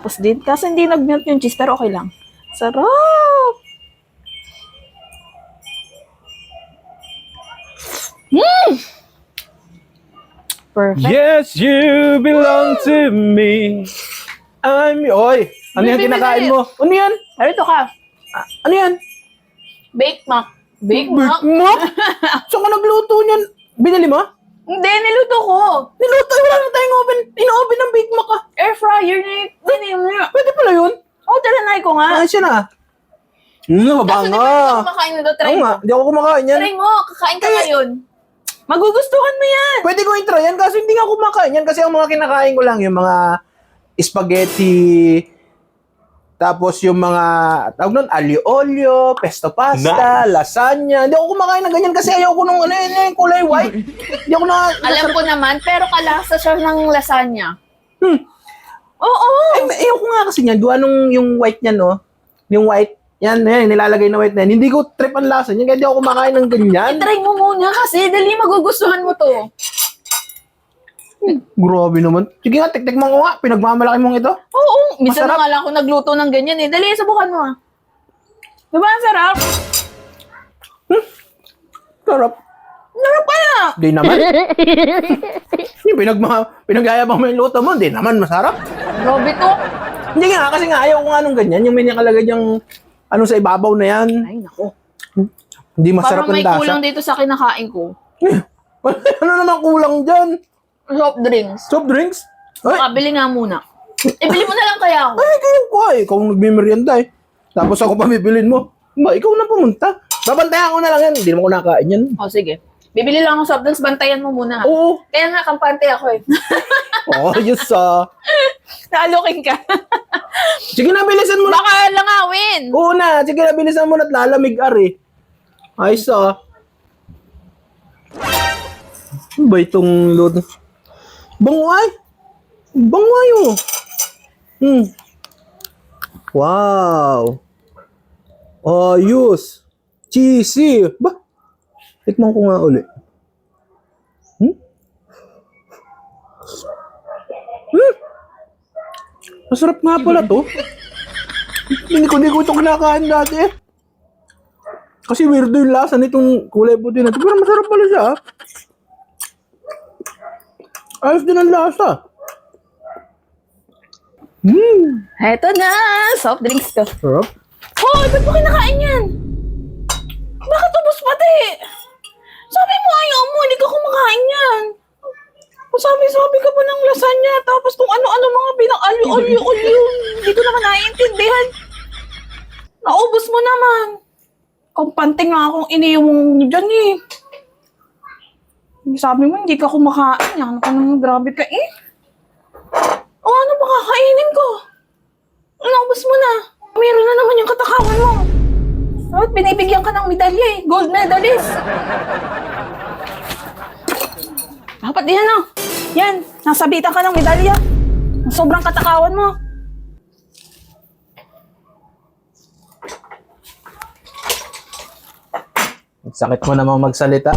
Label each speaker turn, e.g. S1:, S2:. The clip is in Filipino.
S1: Tapos din, kasi hindi nag-melt yung cheese, pero okay lang. Sarap! Perfect.
S2: Yes, you belong to me. Oy, ano yan kinakain mo? Ano yan?
S1: Narito ka.
S2: Ano yan?
S1: Bake mac. Bake mac?
S2: Mo? Saan ka nagluto niyan? Binili mo?
S1: Hindi, niluto ko.
S2: Niluto, wala na tayong oven. In-oven ng Big Mac ah.
S1: Air fryer na yun.
S2: Pwede pala yun.
S1: Oh, talanay ko nga.
S2: Ayos yun ah.
S1: Kaso
S2: Mabanga.
S1: di ba hindi ako kumakain nito? Try
S2: Oo
S1: mo.
S2: nga, hindi ako kumakain yan.
S1: Try mo. Kakain ka ngayon. Magugustuhan mo yan.
S2: Pwede ko i-try yan kasi hindi nga kumakain yan kasi ang mga kinakain ko lang yung mga spaghetti, tapos yung mga, tawag nun, alio-olio, pesto pasta, lasagna. Hindi ako kumakain ng ganyan kasi ayaw ko nung yung kulay white. Hindi ako na...
S1: Alam ko naman, pero kalasa siya ng lasagna. Oo.
S2: Ayaw ko nga kasi niyan. Gawa nung yung white niya, no? Yung white, yan, nilalagay na white na yan. Hindi ko trip ang lasa niya kaya hindi ako kumakain ng ganyan.
S1: I-try mo muna kasi dali magugustuhan mo to.
S2: Grabe naman. Sige nga, tiktikman ko nga. Pinagmamalaki mong ito.
S1: Oo. Minsan
S2: Masarap.
S1: na nga lang ako nagluto ng ganyan eh. Dali, subukan mo ah. Diba ang sarap?
S2: Sarap.
S1: Sarap kaya.
S2: Di naman. Yung pinagyayabang mo yung luto mo, di naman masarap.
S1: Grabe to.
S2: Hindi nga, kasi nga ayaw ko nga nung ganyan. Yung may nakalagay yung ano sa ibabaw na yan.
S1: Ay, nako.
S2: Hindi masarap
S1: Parang may
S2: ang lasa.
S1: kulang dito sa kinakain ko.
S2: Ano naman kulang dyan?
S1: Soft drinks.
S2: Soft drinks? Ay,
S1: Makabili nga muna. Ibili mo na lang kaya ako.
S2: ay kayo ko ay. Ikaw ang nagmimerienda eh. Tapos ako pa bibilin mo. Ba, ikaw na pumunta. Babantayan ko na lang yan. Hindi naman ko nakain yan.
S1: O, sige. Bibili lang ako soft drinks. Bantayan mo muna.
S2: Oo.
S1: Kaya nga, kampante ako eh.
S2: Oh, yes ah.
S1: Naalokin ka.
S2: Sige na, bilisan mo na.
S1: Baka langawin.
S2: Oo na. Sige na, bilisan mo na at lalamig ari. Ayos ah. Ano ba itong load? Bangway! Bangway oh! Wow! Ayos! Cheesy! Ba? Tikman ko nga ulit. Masarap nga pala to. Hindi ko ito kinakain dati eh. Kasi weirdo yung lasa nitong kulay puti na ito. Pero masarap pala siya ah. Ayos din ang lasa.
S1: Heto na. Soft drinks ko.
S2: Sarap.
S1: Hoy, ba't mo kinakain yan? Bakit ubos pati? Sabi mo ayaw mo, hindi ka kumakain yan. Sabi ka pa ng lasagna, tapos kung ano-ano mga pinang-alyo. Hindi ko naman naiintindihan. Naubos mo naman. Kampante nga akong iniiwang dyan eh. Sabi mo, hindi ka kumakain. Ano ka nang grabe ka eh. O ano ba kakainin ko? Naubos mo na. Meron na naman yung katakawan mo. At binibigyan ka ng medalya eh. Gold medalist. Dapat din ano. Yan, nasabitan ka ng medalya. Sobrang katakawan mo.
S2: Sakit mo namang magsalita.